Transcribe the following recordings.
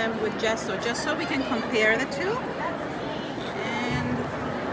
them with gesso, just so we can compare the two. And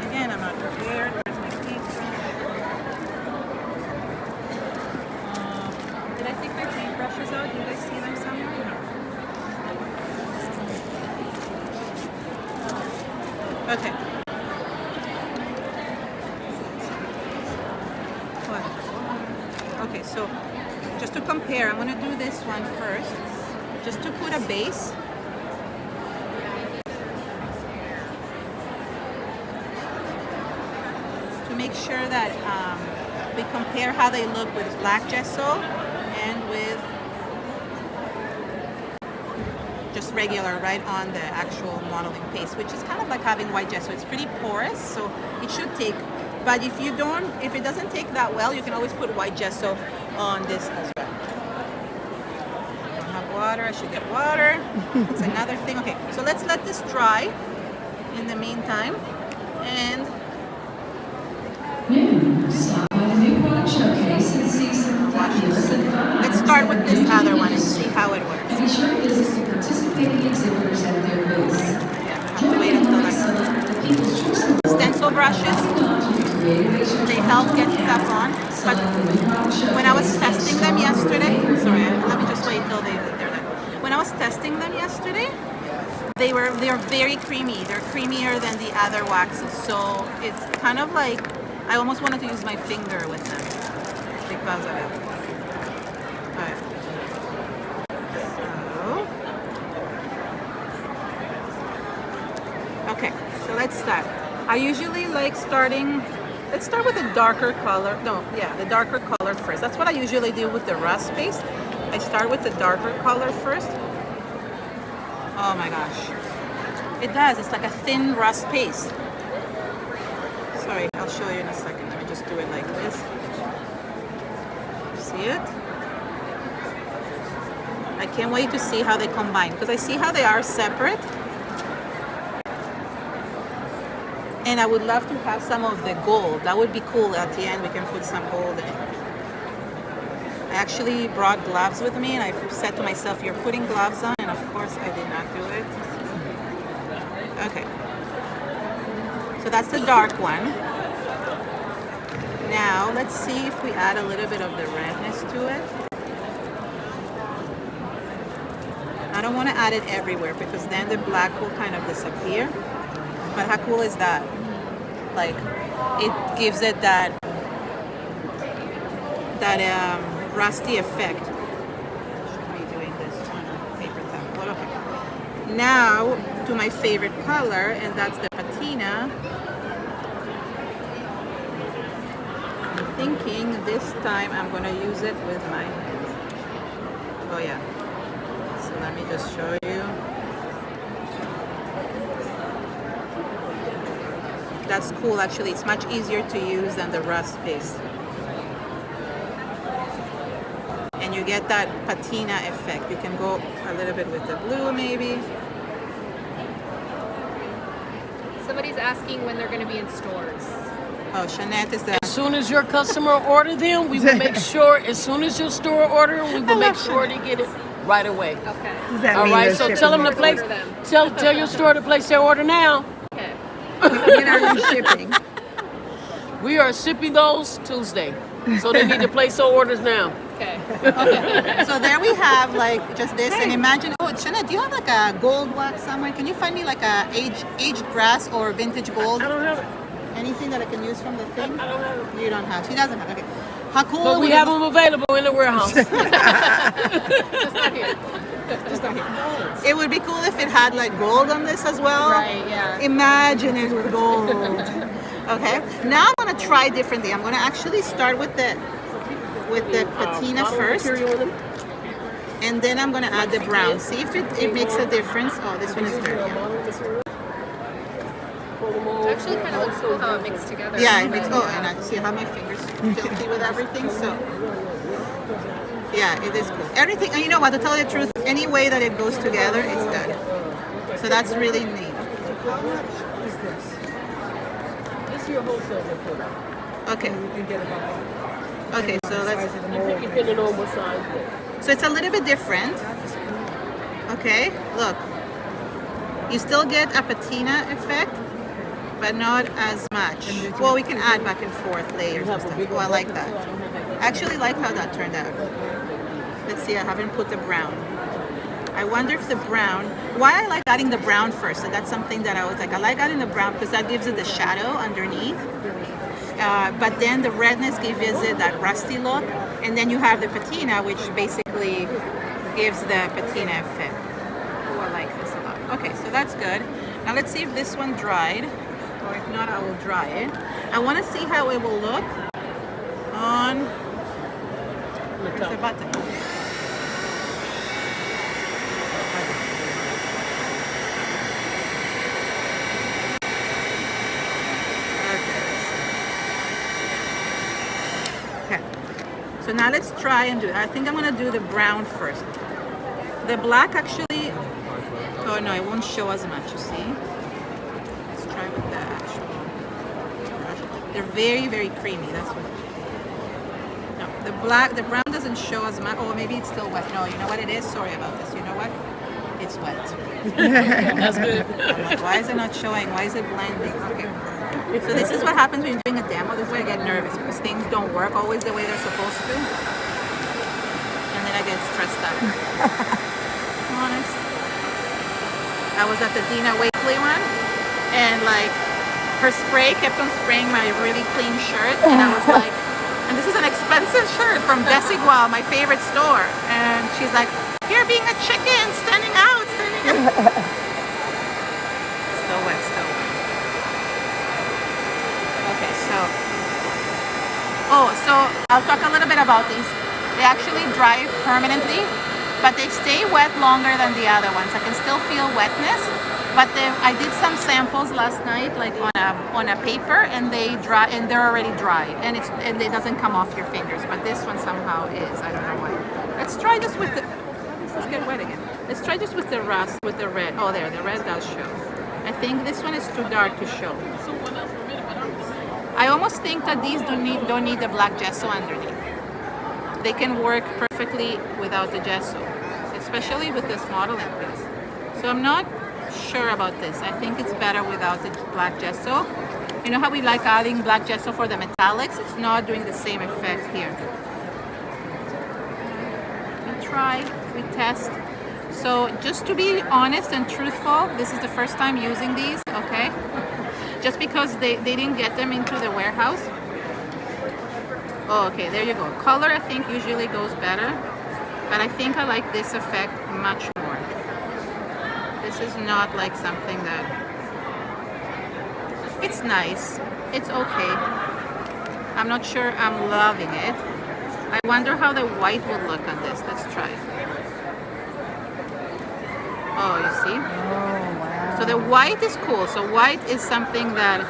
again, I'm not prepared. Where's my pizza? Did I take my paintbrushes out? Do you guys see them somewhere? No. Okay. What? Okay, so just to compare, I'm going to do this one first, just to put a base. To make sure that we compare how they look with black gesso and with just regular right on the actual modeling paste, which is kind of like having white gesso. It's pretty porous, so it should take, but if it doesn't take that well, you can always put white gesso on this as well. I don't have water, I should get water. That's another thing. Okay, so let's let this dry in the meantime. And stop by the new product showcase and see some fabulous and fun. Let's start with this other one and see how it works. And be sure to visit participating exhibitors at their booths. Yeah, I have to wait until like stencil brushes. They help get stuff on. But when I was testing them yesterday, sorry, let me just wait until they're done. When I was testing them yesterday, they're very creamy. They're creamier than the other waxes, so it's kind of like I almost wanted to use my finger with them because of it. Alright. So, okay, so let's start. I usually like starting. Let's start with a darker color. No, yeah, the darker color first. That's what I usually do with the rust paste. I start with the darker color first. Oh my gosh. It does. It's like a thin rust paste. Sorry, I'll show you in a second. Let me just do it like this. See it? I can't wait to see how they combine because I see how they are separate. And I would love to have some of the gold. That would be cool. At the end, we can put some gold in it. I actually brought gloves with me, and I said to myself, you're putting gloves on, and of course I did not do it. Okay. So that's the dark one. Now, let's see if we add a little bit of the redness to it. I don't want to add it everywhere because then the black will kind of disappear. But how cool is that? Like, it gives it that rusty effect. Should be doing this on paper towel. Okay. Now to my favorite color, and that's the patina. I'm thinking this time I'm gonna use it with my hands. Oh yeah. So let me just show you. That's cool, actually. It's much easier to use than the rust paste. And you get that patina effect. You can go a little bit with the blue, maybe. Somebody's asking when they're going to be in stores. Oh, Shanette is the... As soon as your customer order them, we will make sure, as soon as your store order, we will make sure to get it right away. Okay. Does that All mean right, they're so shipping tell them to it? place, tell your store to place their order now. Okay. When are you shipping? We are shipping those Tuesday, so they need to place their orders now. Okay. Okay. So there we have like just this, and imagine. Oh, Shanette, do you have like a gold wax somewhere? Can you find me like a aged brass or vintage gold? I don't have it. Anything that I can use from the thing? I don't have it. You don't have. She doesn't have. Okay. How cool? But we would have it- them available in the warehouse. Just not here. Just not here. It would be cool if it had like gold on this as well. Right, yeah. Imagine it with gold. Okay. Now I'm gonna try differently. I'm gonna actually start with the patina first, and then I'm gonna add the brown. See if it makes a difference. Oh, this one is dirty. It actually kind of looks cool how it mixed together. Yeah, it makes. Oh, and I see how my fingers filthy with everything. So. Yeah, it is cool. Everything, and you know what, to tell you the truth, any way that it goes together, it's good. So that's really neat. How much is this? This is your wholesale report. Okay. You can get about Okay, so let's, Depending on what size. so it's a little bit different. Okay, look. You still get a patina effect, but not as much. Well, we can add back and forth layers and stuff. Oh, I like that. I actually like how that turned out. Let's see, I haven't put the brown. I wonder if the brown, why I like adding the brown first, and that's something that I was like, I like adding the brown because that gives it the shadow underneath. But then the redness gives it that rusty look, and then you have the patina, which basically gives the patina effect. Oh, I like this a lot. Okay, so that's good. Now let's see if this one dried, or if not, I will dry it. I want to see how it will look on, where's the button? Okay, so now let's try and do it. I think I'm gonna do the brown first. The black actually, oh no, it won't show as much, you see? Let's try with the actual. They're very, very creamy, that's what. No, the brown doesn't show as much. Oh, maybe it's still wet. No, you know what it is? Sorry about this. You know what? It's wet. That's good. I'm like, why is it not showing? Why is it blending? Okay. So this is what happens when you're doing a demo. This is where I get nervous because things don't work always the way they're supposed to. And then I get stressed out. Honest. I was at the Dina Wakely one, and like her spray kept on spraying my really clean shirt, and I was like, and this is an expensive shirt from Desigual, my favorite store, and she's like, you're being a chicken, standing out, standing out. Still wet, still wet. Okay, so I'll talk a little bit about these. They actually dry permanently, but they stay wet longer than the other ones. I can still feel wetness, but I did some samples last night, like on a paper, and they dry, and they're already dry, and it doesn't come off your fingers. But this one somehow is. I don't know why. Let's try this with the. Let's get wet again. Let's try this with the rust, with the red. Oh, there, the red does show. I think this one is too dark to show. I almost think that these don't need the black gesso underneath. They can work perfectly without the gesso, especially with this modeling piece. So I'm not sure about this. I think it's better without the black gesso. You know how we like adding black gesso for the metallics? It's not doing the same effect here. We try, we test. So just to be honest and truthful, this is the first time using these, okay? Just because they didn't get them into the warehouse. Oh, okay, there you go. Color, I think, usually goes better, but I think I like this effect much more. This is not like something that... It's nice. It's okay. I'm not sure I'm loving it. I wonder how the white would look on this. Let's try. Oh, you see? Oh, wow. So the white is cool. So white is something that...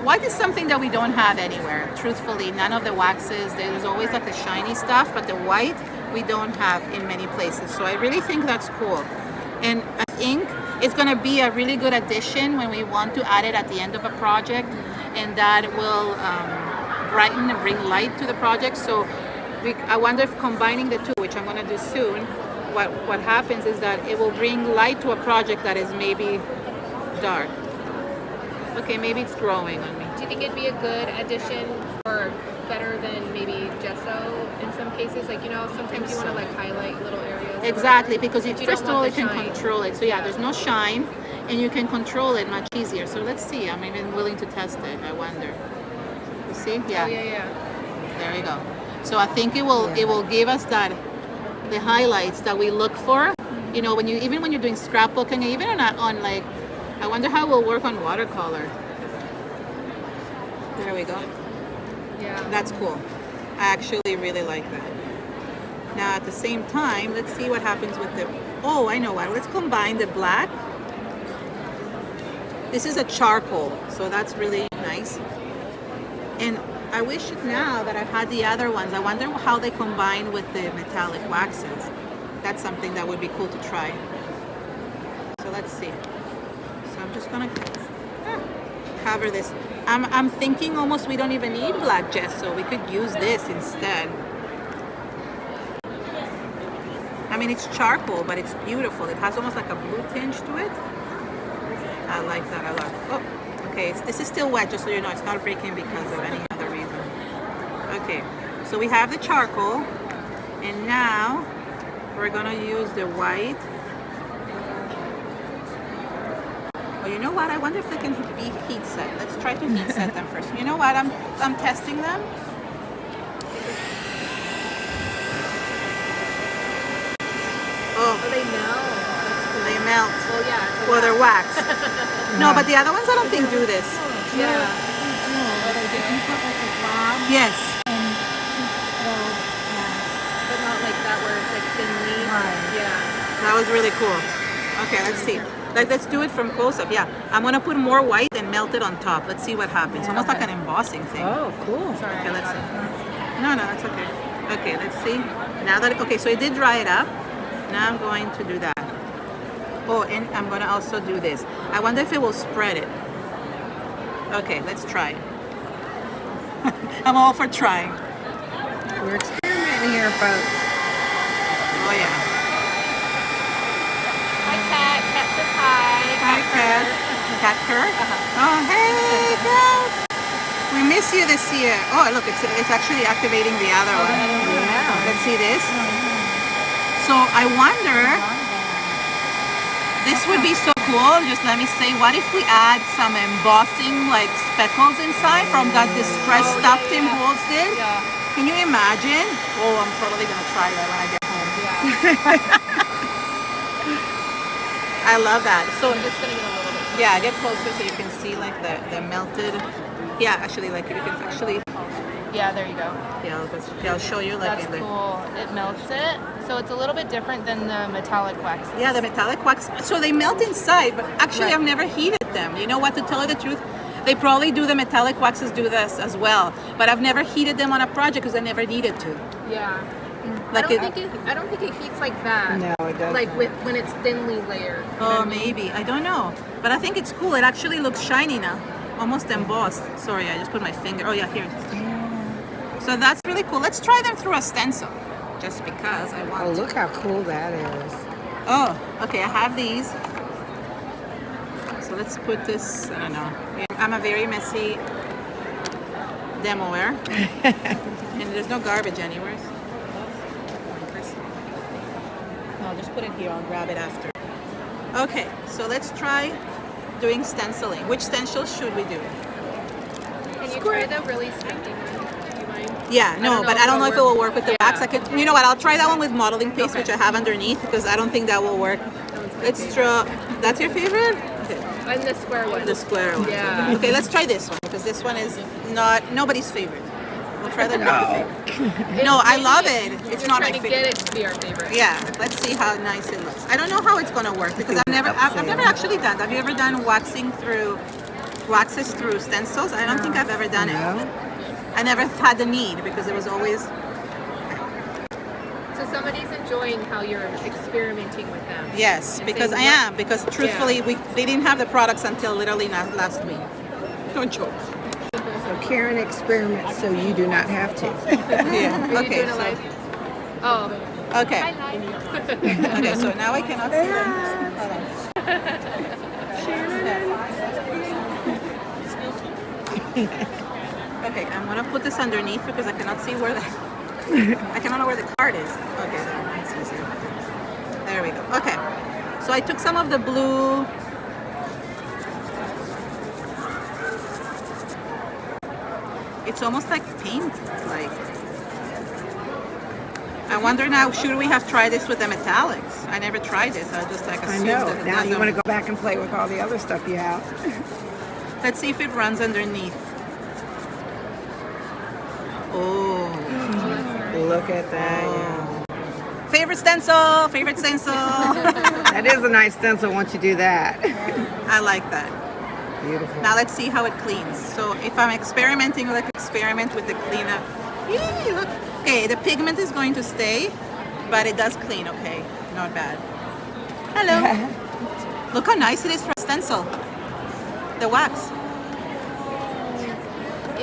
White is something that we don't have anywhere. Truthfully, none of the waxes, there's always like the shiny stuff, but the white we don't have in many places. So I really think that's cool. And I think it's gonna be a really good addition when we want to add it at the end of a project, and that will brighten and bring light to the project. So I wonder if combining the two, which I'm gonna do soon, what happens is that it will bring light to a project that is maybe dark. Okay, maybe it's growing on me. Do you think it'd be a good addition or better than maybe gesso in some cases? Like, you know, sometimes you want to like highlight little areas. Exactly, because you first of don't all, want you the can shine. control it. So yeah, there's no shine, and you can control it much easier. So let's see. I'm even willing to test it. I wonder. You see? Yeah. Oh, yeah. There you go. So I think it will give us the highlights that we look for. You know, when you're doing scrapbooking, even on like, I wonder how it will work on watercolor. There we go. Yeah. That's cool. I actually really like that. Now at the same time, let's see what happens with the, oh, I know what. Let's combine the black. This is a charcoal, so that's really nice. And I wish now that I've had the other ones, I wonder how they combine with the metallic waxes. That's something that would be cool to try. So let's see. So I'm just gonna cover this. I'm thinking almost we don't even need black gesso. We could use this instead. I mean, it's charcoal, but it's beautiful. It has almost like a blue tinge to it. I like that a lot. Oh, okay. This is still wet, just so you know. It's not breaking because of any other reason. Okay, so we have the charcoal, and now we're gonna use the white. Oh, you know what? I wonder if they can be heat set. Let's try to heat set them first. You know what? I'm testing them. Oh, they melt. they melt. Well, yeah. Well, they're wax. No, but the other ones I don't think do this. Yeah. Yes. But not like that where it's like thinly. Yeah. That was really cool. Okay, let's see. Let's do it from close up. Yeah, I'm gonna put more white and melt it on top. Let's see what happens. Almost like an embossing thing. Oh, cool. Sorry. Okay, let's see. No, that's okay. Okay, let's see. Now that okay, so it did dry it up. Now I'm going to do that. Oh, and I'm gonna also do this. I wonder if it will spread it. Okay, let's try. I'm all for trying. We're experimenting here, folks. Oh yeah. Hi, Kat. Kat says hi. Hi, Kat. Kat Kerr? Oh, hey, Kat. We miss you this year. Oh, look, it's actually activating the other one. Yeah. Let's see this. So I wonder, this would be so cool. Just let me say, what if we add some embossing like speckles inside from that distressed stuff Tim Holtz did? Yeah. Can you imagine? Oh, I'm totally gonna try that when I get home. Yeah. I love that. So I'm just gonna get a little bit. yeah, get closer so you can see like the melted. Yeah, actually, like you can actually. Yeah, there you go. Yeah, I'll show you like That's in the. cool. It melts it. So it's a little bit different than the metallic wax. Yeah, the metallic wax. So they melt inside, but actually Right. I've never heated them. You know what? To tell you the truth, they probably do the metallic waxes do this as well. But I've never heated them on a project because I never needed to. Yeah. Like I don't think it heats like that. No, it doesn't. Like when it's thinly layered. You know Oh, what I mean? maybe. I don't know. But I think it's cool. It actually looks shiny now. Almost embossed. Sorry, I just put my finger. Oh, yeah, here. So that's really cool. Let's try them through a stencil. Just because I want Oh, to. look how cool that is. Oh, okay. I have these. So let's put this. I don't know. I'm a very messy demoer. And there's no garbage anywhere. I'll just put it here. I'll grab it after. Okay, so let's try doing stenciling. Which stencil should we do? Can you try the really spiky one? Do you mind? Yeah, no, but I don't know if it will work with the Yeah. wax. I could, you know what? I'll try that one with modeling paste, which I have underneath, because I don't think that will work. Let's draw. That's your favorite? Okay. And the square one. The square one. Yeah. Okay, let's try this one because this one is not nobody's favorite. We'll try the not favorite. No, I love it. It's not my trying to favorite. get it to be our favorite. Yeah, let's see how nice it looks. I don't know how it's gonna work because I've never actually done. Have you ever done waxes through stencils? I don't think I've ever done it. No. I never had the need because it was always. So somebody's enjoying how you're experimenting with them. Yes, And because I saying, am. Because truthfully, they didn't have the products until literally last week. Don't joke. So Karen experiments so you do not have to. Yeah. Are you Okay. doing a live? Oh. Okay. Hi, live. Okay. So now I cannot see them. Hold on. Okay, I'm gonna put this underneath because I cannot see where the I cannot know where the card is. Okay, that's easier. There we go. Okay, so I took some of the blue. It's almost like paint. Like I wonder now, should we have tried this with the metallics? I never tried this. I just like I assumed know. that it Now you doesn't- want to go back and play with all the other stuff you have. Let's see if it runs underneath. Oh. Look at that. Yeah. Favorite stencil, favorite stencil. That is a nice stencil once you do that. I like that. Beautiful. Now let's see how it cleans. So if I'm experimenting, like experiment with the cleanup. Yee, look. Okay, the pigment is going to stay, but it does clean, okay. Not bad. Hello. Look how nice it is for a stencil. The wax.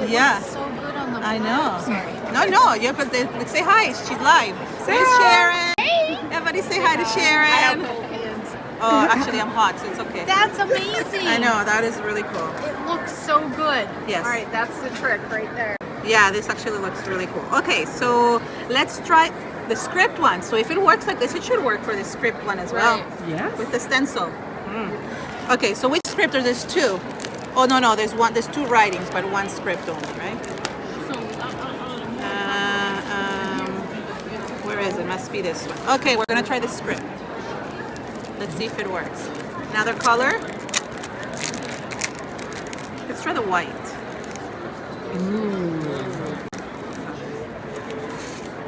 It Yeah. looks so good on the I black. know. Sorry. No, you have to say hi. She's live. Say Sharon. Hey. Everybody say hi to Sharon. Oh, actually, I'm hot, so it's okay. That's amazing. I know, that is really cool. It looks so good. Yes. All right, that's the trick right there. Yeah, this actually looks really cool. Okay, so let's try the script one. So if it works like this, it should work for the script one as well. Right. Yes. With the stencil. Okay, so which script are there's two? Oh no, there's one. There's two writings, but one script only, right? Where is it? Must be this one. Okay, we're gonna try the script. Let's see if it works. Another color. Let's try the white.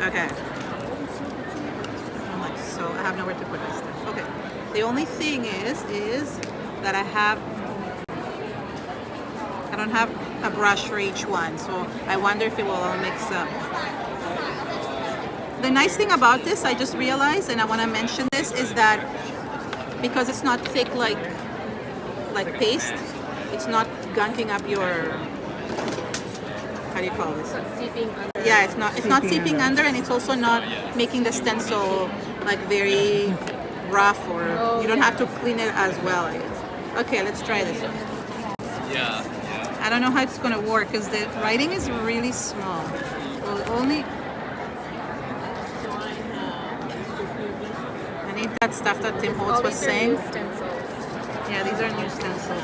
Okay. I'm like, so I have nowhere to put this stuff. Okay. The only thing is that I don't have a brush for each one, so I wonder if it will all mix up. The nice thing about this, I just realized, and I want to mention this, is that because it's not thick like paste, it's not gunking up your, how do you call this? It's seeping under. Yeah, it's not seeping under, and it's also not making the stencil like very rough, or you don't have to clean it as well, I guess. Okay, let's try this one. Yeah. I don't know how it's gonna work because the writing is really small. Well, only I need that stuff that Tim Holtz All was these are saying. new stencils. Yeah, these are new stencils.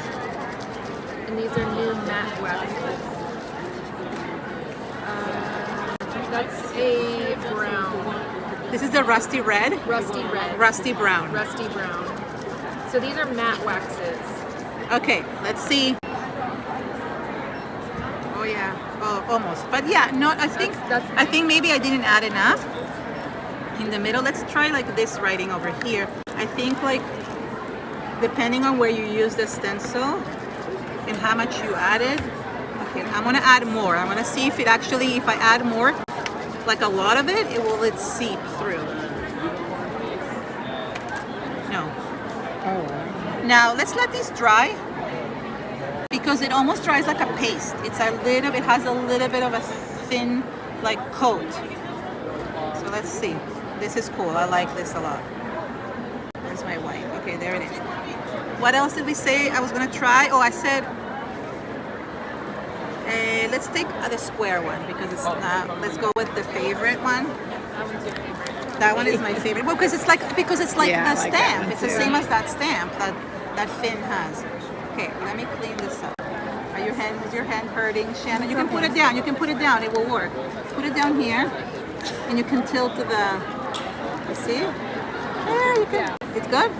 And these are new matte waxes. That's a brown. This is the rusty red, Rusty red. rusty brown. Rusty brown. So these are matte waxes. Okay, let's see. Oh yeah, oh almost. But yeah, no, I think That's I think maybe I didn't add enough in the middle. Let's try like this writing over here. I think like depending on where you use the stencil and how much you added. Okay, I'm gonna add more. I want to see if it actually, if I add more, like a lot of it, will it seep through? No. Oh. Now let's let these dry because it almost dries like a paste. It has a little bit of a thin like coat. So let's see. This is cool. I like this a lot. Where's my white? Okay, there it is. What else did we say I was gonna try? Oh, I said let's take the square one because it's not. Let's go with the favorite one. That one's your favorite. That one is my favorite. Well, because it's like Yeah, the I like that stamp. one It's the too. same as that stamp that Finn has. Okay, let me clean this up. Is your hand hurting, Shannon? You can put it down. You can put it down. It will work. Put it down here, and you can tilt to the. You see? There you go. It's good.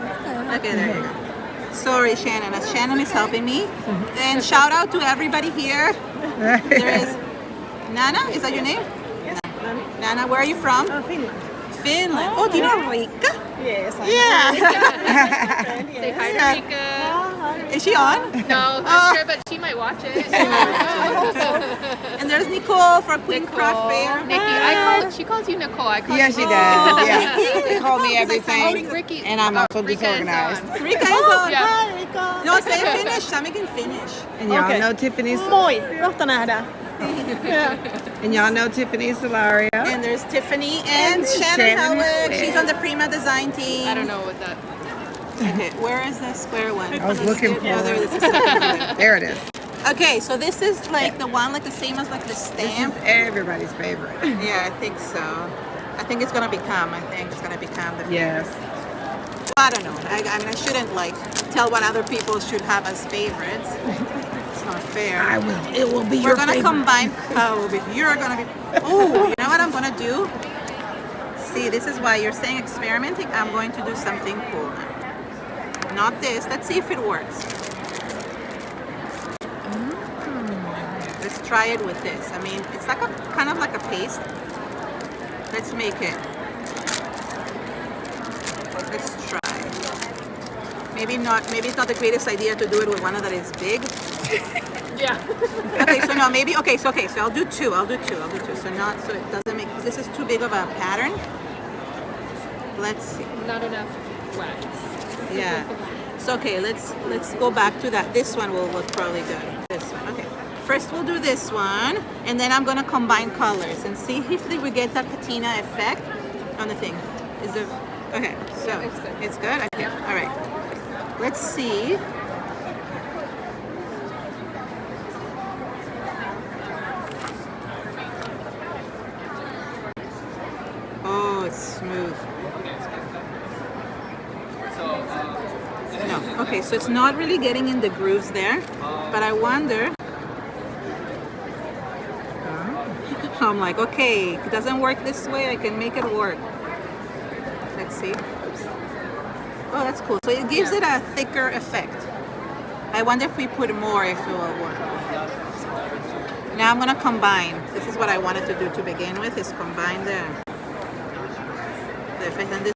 Okay, there you go. Sorry, Shannon. As Shannon is helping me, and shout out to everybody here. There is Nana. Is that your name? Yes. Nana, where are you from? Finland. Finland. Oh, do you know Rika? Yes. Yeah. Say hi to Rika. Is she on? No, I'm sure, but she might watch it. And there's Nicole for Queen Craft Fair. Nikki, she calls you Nicole. I call Yeah, you she Nicole. does. Yeah. They call me Oh, everything. Ricky. And I'm also Rika is disorganized. on. Rika is on. Yeah. Hi Rika. No, say finish. I'm making finish. And y'all Okay. know Tiffany's. Moi, rohta nähdä. And y'all know Tiffany Solaria. And there's Tiffany and Shannon Shannon. Howick. She's on the Prima design team. I don't know what that. Okay, where is the square one? I was looking for Oh, there it. it is. There it is. Okay, so this is like the one, like the same as like the This is stamp. everybody's favorite. Yeah, I think so. I think it's gonna become the. Yes. I don't know. I mean, I shouldn't like tell what other people should have as favorites. It's not fair. I will. It will be We're your gonna favorite. combine. Oh, you're gonna be. Oh, you know what I'm gonna do? See, this is why you're saying experimenting. I'm going to do something cool now. Not this. Let's see if it works. Let's try it with this. I mean, it's like a kind of like a paste. Let's make it. Let's try. Maybe it's not the greatest idea to do it with one that is big. Yeah. Okay, so no, maybe so I'll do two. So it doesn't make, this is too big of a pattern. Let's see. Not enough wax. Yeah. So okay, let's go back to that. This one will look probably good. This one. Okay. First we'll do this one, and then I'm gonna combine colors and see if we get that patina effect on the thing. Okay, so Yeah, it's good. It's good? Okay, all right. Let's see. Oh, it's smooth. No, okay, so it's not really getting in the grooves there, but I wonder. I'm like, okay, if it doesn't work this way, I can make it work. Let's see. Oh, that's cool. So it gives it a thicker effect. I wonder if we put more, if it will work. Now I'm gonna combine. This is what I wanted to do to begin with, is combine the effect. And this